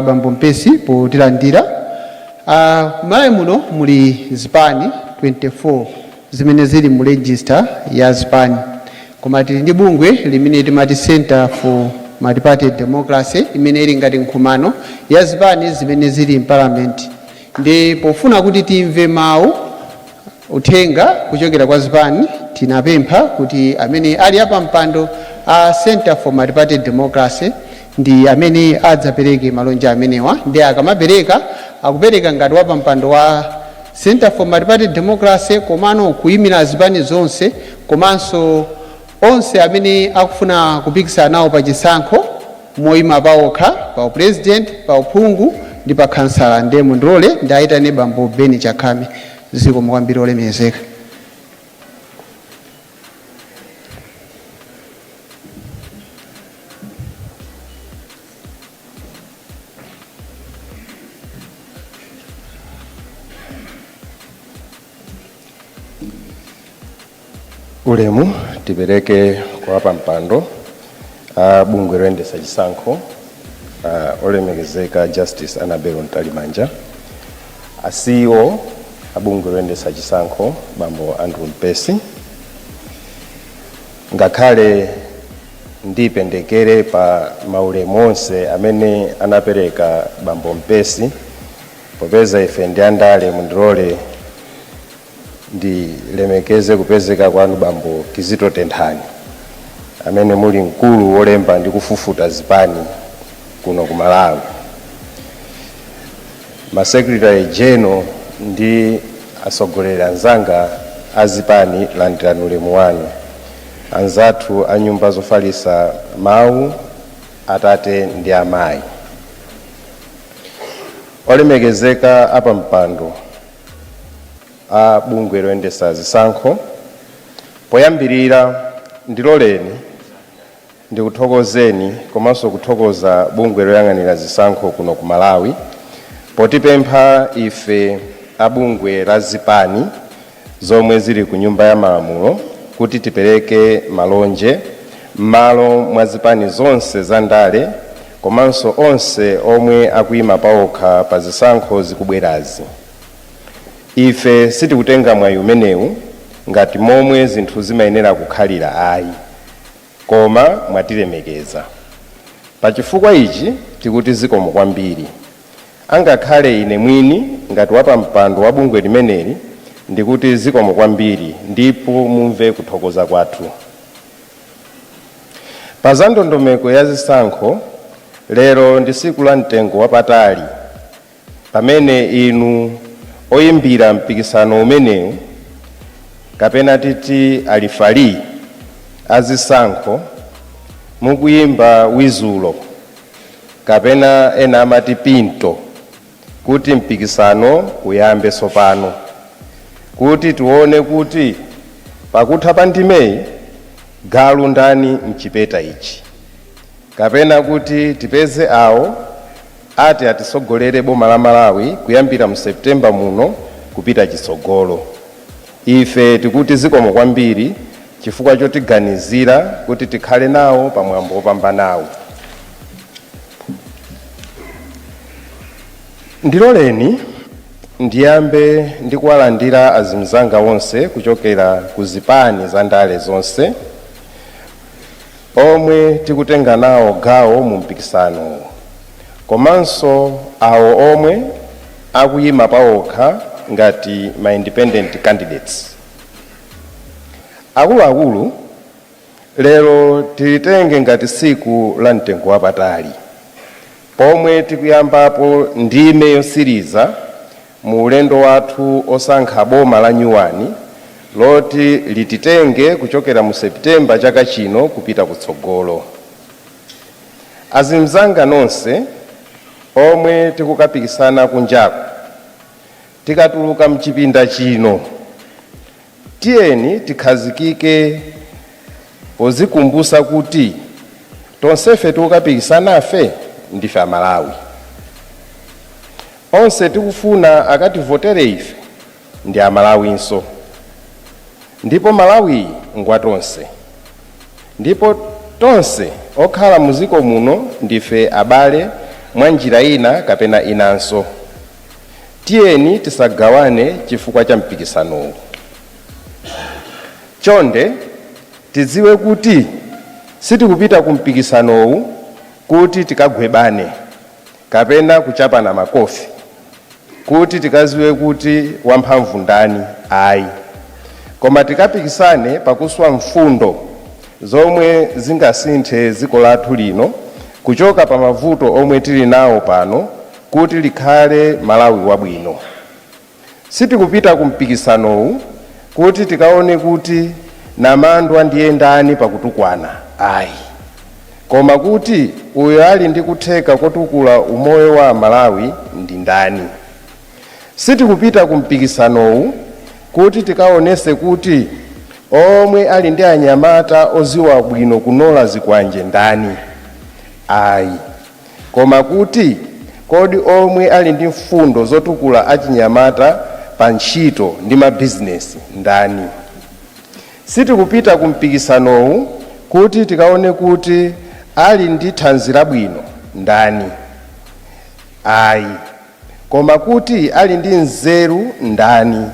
Bambo Mpesi potilandira. Malawi muno muli zipani 24 zimene zili mu register ya zipani. Koma tili ndi bungwe limene timati Center for Multi-Party Democracy imene ili ngati nkhumano ya zipani zimene zili parliament. Ndi pofuna kuti timve mawu uthenga kuchokera kwa zipani, tinapempha kuti amene ali apa mpando a Center for Multi-Party Democracy ndi amene adzapereke malonja amenewa. Ndi akamapereka akupereka ngati wa pampando wa Center for Multi-Party Democracy, komano kuyimira zipani zonse, komanso onse amene akufuna kupikisana nawo pa chisankho moyima pawokha, pa president, pa uphungu ndi pa kansala. Ndiye mundilole ndayitane Bambo Beni Chakhame. Zikomo kwambiri olemekezeka. Ulemu tipereke kwa pampando bungwe loyendetsa chisankho olemekezeka Justice Annabel Ntalimanja, CEO abungwe loyendetsa chisankho Bambo Andrew Mpesi. Ngakhale ndipendekere pa maulemu onse amene anapereka Bambo Mpesi, popeza ife ndi andale mundilole ndilemekeze kupezeka kwanu Bambo Kizito Tenthani, amene muli mkulu wolemba ndi kufufuta zipani kuno ku Malawi. Secretary General ndi atsogoleri anzanga azipani landirani ulemu wanu. Anzathu a nyumba zofalitsa mawu, atate ndi amayi. Olemekezeka apa mpando a bungwe loyendetsa zisankho, poyambirira ndiloleni ndikuthokozeni komanso kuthokoza bungwe loyang'anira zisankho kuno ku Malawi potipempha ife abungwe la zipani zomwe zili ku nyumba ya malamulo kuti tipereke malonje m'malo mwa zipani zonse za ndale komanso onse omwe akuyima pawokha pa zisankho zikubwerazi. Ife sitikutenga mwayi umenewu ngati momwe zinthu zimayenera kukhalira ayi, koma mwatilemekeza. Pachifukwa ichi tikuti zikomo kwambiri. Angakhale ine mwini ngati wapampando wa bungwe limeneli ndikuti zikomo kwambiri, ndipo mumve kuthokoza kwathu. Pa za ndondomeko ya zisankho, lero ndi tsiku la mtengo wapatali pamene inu oyimbira mpikisano umenewu kapena titi alifali azisankho mukuyimba wizulo kapena ena amati pinto kuti mpikisano uyambe tsopano, kuti tione kuti pakutha pa ndimeyi galu ndani mchipeta ichi, kapena kuti tipeze awo ati atisogolere boma la Malawi kuyambira mu September muno kupita chitsogolo. Ife tikuti zikomo kwambiri chifukwa chotiganizira kuti tikhale nawo pamwambo wopambanawo. Ndiloleni ndiyambe ndikuwalandira azimzanga wonse kuchokera ku zipani za ndale zonse omwe tikutenga nawo gawo mu mpikisano, komanso awo omwe akuyima pawokha ngati ma independent candidates. Akuluakulu, lero tilitenge ngati tsiku la mtengo wapatali pomwe tikuyambapo ndime yosiriza mu ulendo wathu osankha boma la nyuwani loti lititenge kuchokera mu September chaka chino kupita kutsogolo. Azimzanga nonse omwe tikukapikisana kunjaku, tikatuluka mchipinda chino tiyeni tikhazikike pozikumbusa kuti tonsefe tikukapikisanafe ndife Amalawi. Onse tikufuna akativotere ife ndi Amalawinso, ndipo Malawi ngwatonse, ndipo tonse okhala muziko muno ndife abale mwa njira ina kapena inanso. Tiyeni tisagawane chifukwa cha mpikisanowu. Chonde tidziwe kuti sitikupita ku mpikisanowu kuti tikagwebane kapena kuchapana makofi, kuti tikaziwe kuti wamphamvu ndani ayi, koma tikapikisane pakuswa mfundo zomwe zingasinthe dziko lathu lino kuchoka pa mavuto omwe tili nawo pano kuti likhale Malawi wabwino. Sitikupita ku mpikisanowu kuti tikaone kuti namandwa ndiye ndani pakutukwana ayi, koma kuti uyo ali ndi kutheka kotukula umoyo wa Malawi ndi ndani. Sitikupita ku mpikisanowu kuti tikaonese kuti omwe ali ndi anyamata oziwa bwino kunola zikwanje ndani ayi, koma kuti kodi omwe ali ndi mfundo zotukula achinyamata pa ntchito ndi mabizinesi ndani. Sitikupita ku mpikisanowu kuti tikaone kuti ali ndi thanzi labwino ndani ayi, koma kuti ali ndi nzeru ndani.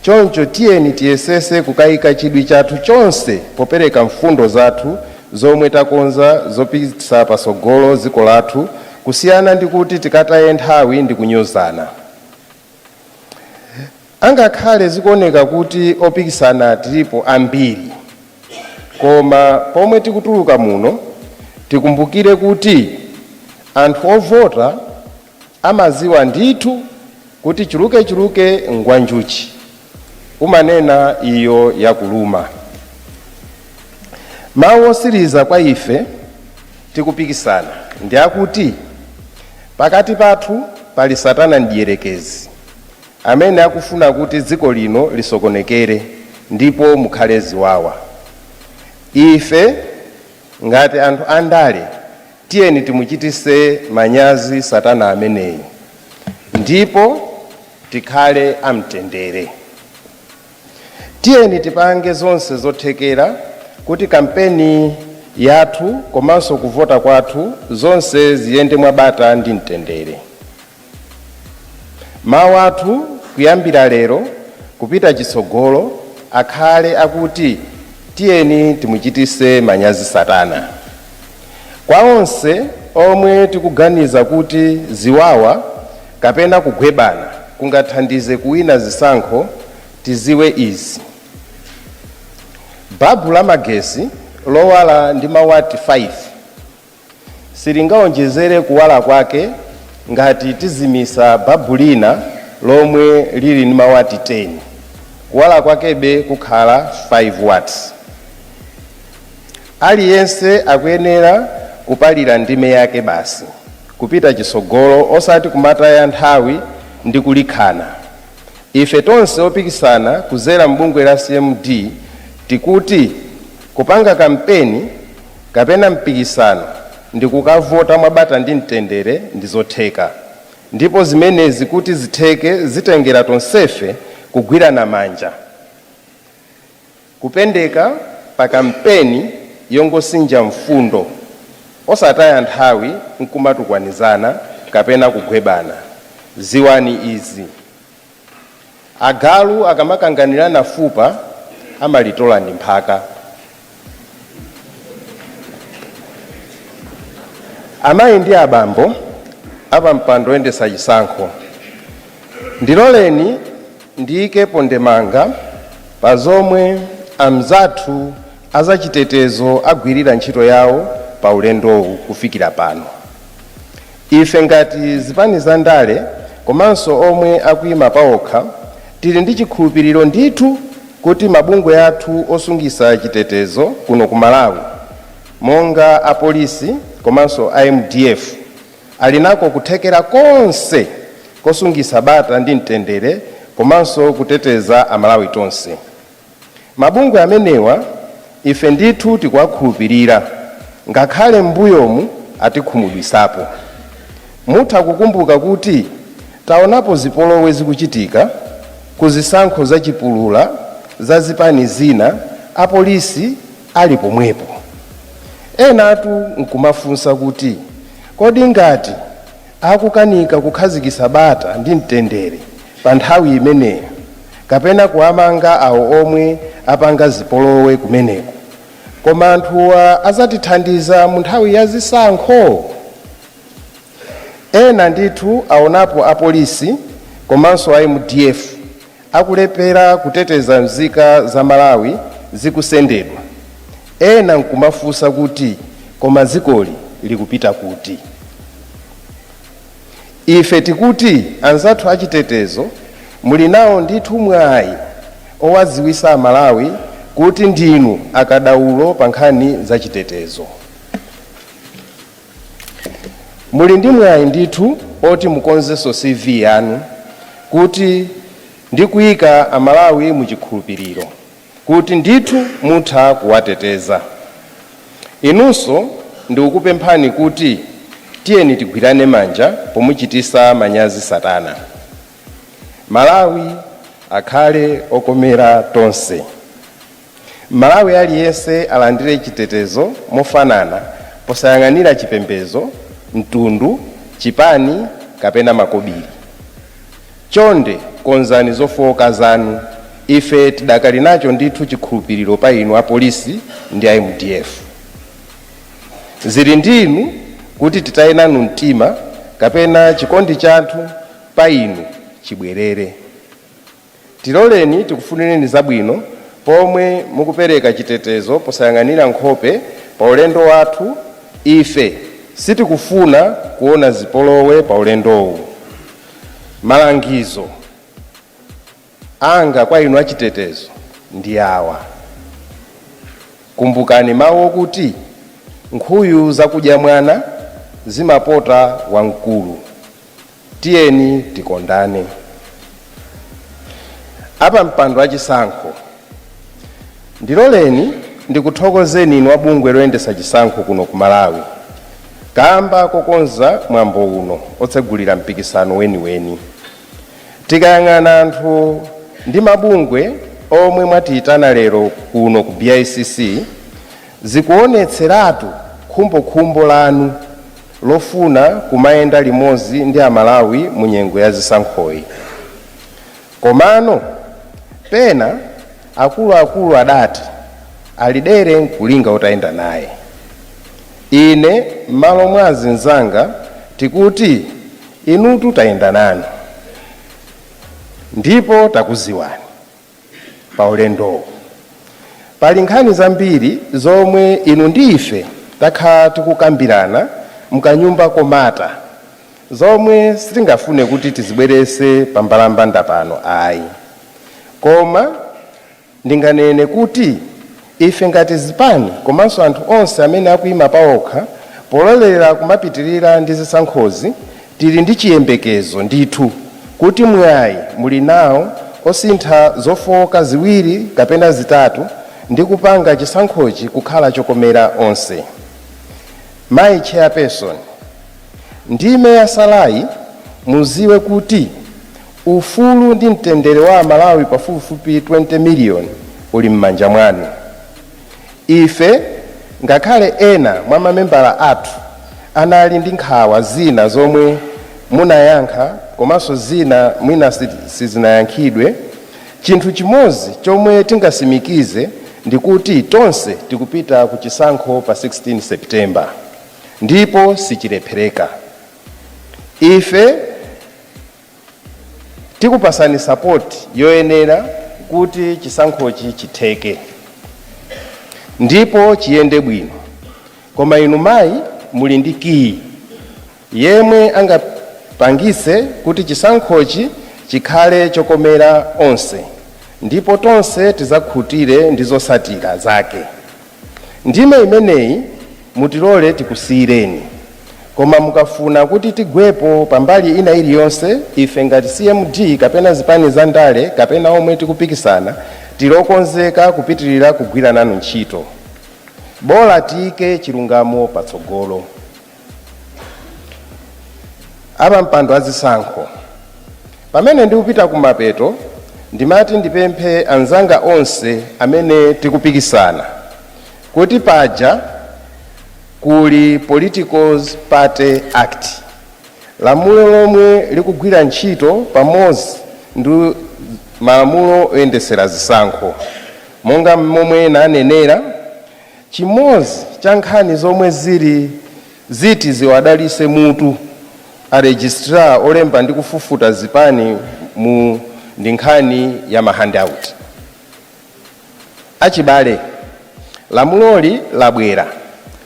Choncho tiyeni tiyesese kukayika chidwi chathu chonse popereka mfundo zathu zomwe takonza zopititsa patsogolo dziko lathu, kusiyana ndi kuti tikataye nthawi ndi kunyozana. Angakhale zikuoneka kuti opikisana tilipo ambiri, koma pomwe tikutuluka muno tikumbukire kuti anthu ovota amaziwa ndithu kuti chuluke ngwanjuchi umanena iyo yakuluma. Mawu osiriza kwa ife tikupikisana ndi akuti pakati pathu pali Satana mdierekezi amene akufuna kuti dziko lino lisokonekere ndipo mukhale ziwawa. Ife ngati anthu andale tiyeni timuchitise manyazi Satana ameneyi ndipo tikhale amtendere. Tiyeni tipange zonse zothekera kuti kampeni yathu komanso kuvota kwathu zonse ziyende mwabata ndi mtendere. Mawu athu kuyambira lero kupita chitsogolo akhale akuti tiyeni timuchitise manyazi Satana. Kwa onse omwe tikuganiza kuti ziwawa kapena kugwebana kungathandize kuwina zisankho, tiziwe izi: babu la magesi lowala ndi mawati 5 silingaonjezere kuwala kwake ngati tizimisa babu lina lomwe lili ndi mawati 10, kuwala kwakebe kukhala 5 watts. Aliyense akuyenera kupalira ndime yake basi, kupita chitsogolo osati kumataya nthawi ndi kulikhana. Ife tonse opikisana kuzera mbungwe la CMD tikuti kupanga kampeni kapena mpikisano ndi kukavota mwabata ndi mtendere ndi zotheka, ndipo zimenezi kuti zitheke zitengera tonsefe kugwirana manja, kupendeka pa kampeni yongosinja mfundo osataya nthawi nkumatukwanizana kapena kugwebana. Ziwani izi: agalu akamakanganirana fupa amalitola ndi mphaka. Amayi ndi abambo apa mpando oyendesa chisankho, ndiloleni ndiyikepo ndemanga pa zomwe amzathu azachitetezo agwirira ntchito yawo pa ulendowu kufikira pano. Ife ngati zipani za ndale komanso omwe akuyima paokha tili ndi chikhulupiriro ndithu kuti mabungwe athu osungisa chitetezo kuno ku Malawi, monga apolisi komanso IMDF, ali nako kuthekera konse kosungisa bata ndi mtendere komanso kuteteza amalawi tonse. Mabungwe amenewa ife ndithu tikuwakhulupirira ngakhale mbuyomu atikhumudwisapo. Mutha kukumbuka kuti taonapo zipolowe zikuchitika kuzisankho zachipulula za zipani zina, apolisi ali pomwepo. Enatu nkumafunsa kuti kodi ngati akukanika kukhazikitsa bata ndi mtendere pa nthawi imeneyo kapena kuamanga awo omwe apanga zipolowe kumeneko, koma anthuwa azatithandiza mu nthawi ya zisankho. Ena ndithu aonapo apolisi komanso a MDF akulepera kuteteza nzika za Malawi zikusendedwa. Ena nkumafunsa kuti koma dzikoli likupita kuti. Ife tikuti anzathu achitetezo muli nawo ndithu mwayi owadziwitsa Malawi kuti ndinu akadaulo pa nkhani za chitetezo. Muli ndi mwayi ndithu oti mukonzenso CV yanu kuti ndi kuyika Amalawi mu chikhulupiriro kuti ndithu mutha kuwateteza. Inunso ndikukupemphani kuti tiyeni tigwirane manja pomuchitisa manyazi Satana. Malawi akhale okomera tonse. Malawi aliyense alandire chitetezo mofanana posayang'anira chipembedzo, mtundu, chipani kapena makobiri. Chonde konzani zofowoka zanu, ife tidakali nacho ndithu chikhulupiriro pa inu apolisi ndi a MDF. Zili ndinu kuti titaye nanu mtima kapena chikondi chathu pa inu chibwerere. Tiloleni tikufunireni zabwino pomwe mukupereka chitetezo posayang'anira nkhope pa ulendo wathu. Ife sitikufuna kuona zipolowe pa ulendowu. Malangizo anga kwa inu achitetezo ndi awa: kumbukani mawu okuti nkhuyu zakudya mwana zimapota wamkulu. Tiyeni tikondane. Apa mpando achisankho, ndiloleni ndikuthokozeni inu abungwe loyendesa chisankho kuno ku Malawi kamba kokonza mwambo uno otsegulira mpikisano weniweni. Tikayang'ana anthu ndi mabungwe omwe mwatiyitana lero kuno ku BICC, zikuonetseratu khumbokhumbo lanu lofuna kumayenda limodzi ndi Amalawi mu nyengo ya zisankhoyi. Komano pena akuluakulu adati alidere nkulinga utayenda naye. Ine m'malo mwa azinzanga tikuti inutu tayenda nanu ndipo takuziwani pa ulendowo. Pali nkhani zambiri zomwe inu ndi ife takhala tikukambirana mkanyumba komata, zomwe sitingafune kuti tizibwerese pa mbalambanda pano ayi. Koma ndinganene kuti ife ngati zipani komanso anthu onse amene akuyima paokha pololera kumapitirira ndi zisankhozi, tili ndi chiyembekezo ndithu kuti mwayi muli nawo osintha zofowoka ziwiri kapena zitatu ndi kupanga chisankhochi kukhala chokomera onse. Mayi Chairperson, ndime ya salayi muziwe kuti ufulu ndi mtendere wa Malawi pafupifupi 20 miliyoni uli m'manja mwanu. Ife ngakhale ena mwa mamembala athu anali ndi nkhawa zina zomwe munayankha komanso zina mwina sizinayankhidwe, chinthu chimodzi chomwe tingasimikize ndikuti tonse tikupita ku chisankho pa 16 September ndipo sichilephereka. Ife tikupasani support yoyenera kuti chisankhochi chitheke ndipo chiyende bwino. Koma inu mayi muli ndi kiyi yemwe angapangise kuti chisankhochi chikhale chokomera onse ndipo tonse tizakhutire ndi zotsatira zake. Ndime imeneyi mutilole tikusiyireni, koma mukafuna kuti tigwepo pambali ina iliyonse, ife ngati CMD kapena zipani za ndale kapena omwe tikupikisana tilokonzeka kupitirira kugwira nanu ntchito. Bola tiyike chilungamo patsogolo. Apa mpando azisankho, pamene ndikupita kumapeto, ndimati ndipemphe anzanga onse amene tikupikisana kuti paja kuli Political Party Act lamulo lomwe likugwira ntchito pamodzi ndi malamulo oyendesera zisankho. Monga momwe nanenera, chimodzi cha nkhani zomwe ziti ziwadalise mutu a registrar olemba ndi kufufuta zipani ndi nkhani ya mahandout. Achibale, lamuloli labwera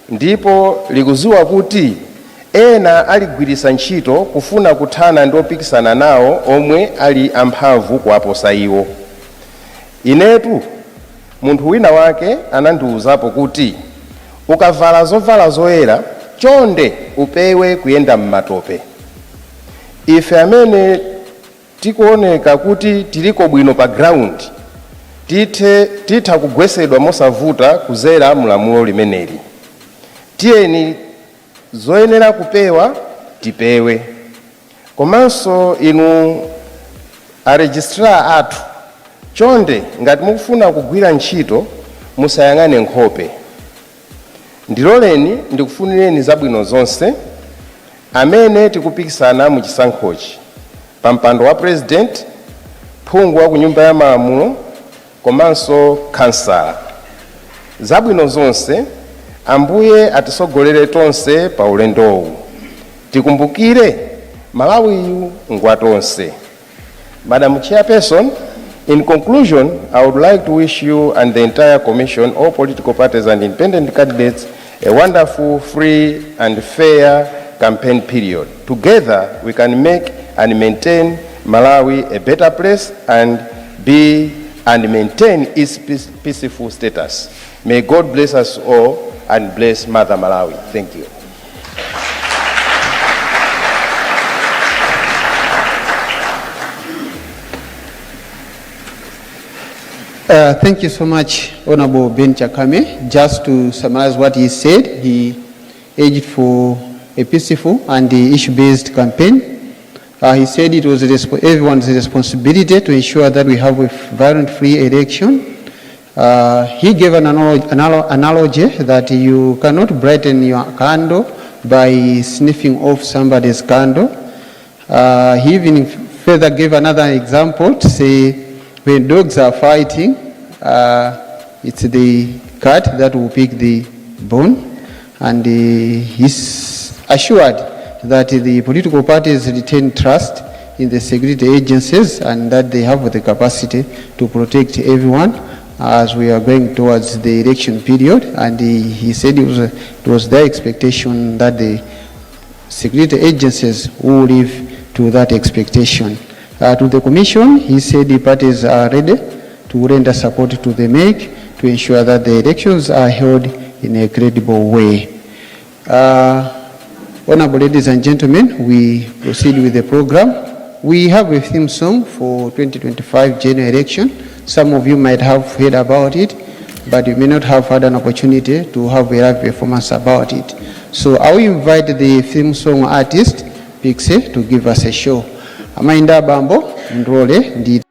ndipo likuziwa kuti ena aligwirisa ntchito kufuna kuthana ndi opikisana nawo omwe ali amphamvu kuwaposa iwo. Inetu munthu wina wake anandiwuzapo kuti ukavala zovala zoyera chonde upewe kuyenda m'matope. Ife amene tikuoneka kuti tiliko bwino pa ground titha kugwesedwa mosavuta kuzera mulamulo limeneli. Tiyeni zoyenera kupewa tipewe. Komanso inu a registrar athu chonde ngati mukufuna kugwira ntchito musayang'ane nkhope. Ndiloleni ndikufunireni zabwino zonse amene tikupikisana mu chisankhochi pa mpando wa president, phungu wa ku nyumba ya malamulo komanso kansala. Zabwino zonse, Ambuye atisogolere tonse pa ulendowu. Tikumbukire Malawiyu ngwatonse. Madam Chairperson, in conclusion, I would like to wish you and the entire Commission, all political parties and independent candidates, a wonderful, free and fair campaign period. Together, we can make and maintain Malawi a better place and maintain its peaceful status. May God bless us all and bless Mother Malawi. Thank you. Thank you so much, Honorable Ben Chakame. Just to summarize what he said, he urged for a peaceful and issue-based campaign. He said it was everyone's responsibility to ensure that we have a violent-free election. He gave an analogy that you cannot brighten your candle by sniffing off somebody's candle. He even further gave another example to say when dogs are fighting, it's the cat that will pick the bone, and he's assured that the political parties retain trust in the security agencies and that they have the capacity to protect everyone as we are going towards the election period. And he said it was their expectation that the security agencies will live to that expectation. To the Commission, he said the parties are ready to render support to the MEC to ensure that the elections are held in a credible way. Honorable ladies and gentlemen, we proceed with the program. We have a theme song for 2025 general election. Some of you might have heard about it, but you may not have had an opportunity to have a live performance about it. So I will invite the theme song artist, Pixie, to give us a show. Amainda Bambo, Ndrole,